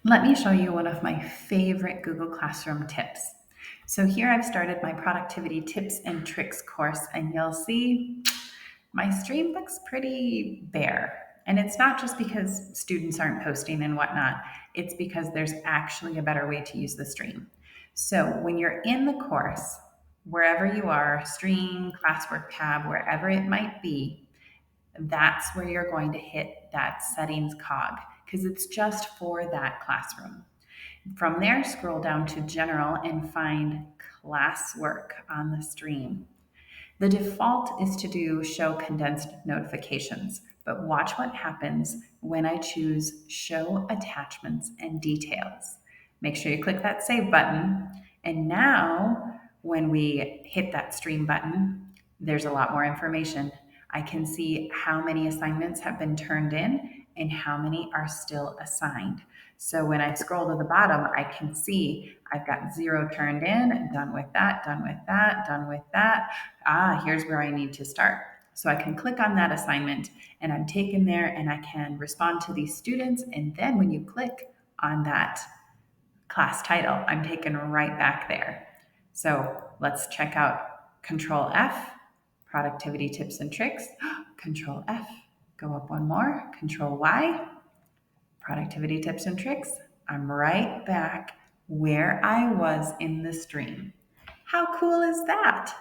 Let me show you one of my favorite Google Classroom tips. So here I've started my productivity tips and tricks course, and you'll see my stream looks pretty bare. And it's not just because students aren't posting and whatnot, it's because there's actually a better way to use the stream. So when you're in the course, wherever you are, stream, classwork tab, wherever it might be, that's where you're going to hit that settings cog because it's just for that classroom. From there, scroll down to general and find classwork on the stream. The default is to do show condensed notifications, but watch what happens when I choose show attachments and details. Make sure you click that save button. And now, when we hit that stream button, there's a lot more information. I can see how many assignments have been turned in and how many are still assigned. So when I scroll to the bottom, I can see I've got 0 turned in, done with that, done with that, done with that. Here's where I need to start. So I can click on that assignment and I'm taken there and I can respond to these students. And then when you click on that class title, I'm taken right back there. So let's check out Control F, productivity tips and tricks. Control F, go up one more. Control Y, productivity tips and tricks. I'm right back where I was in the stream. How cool is that?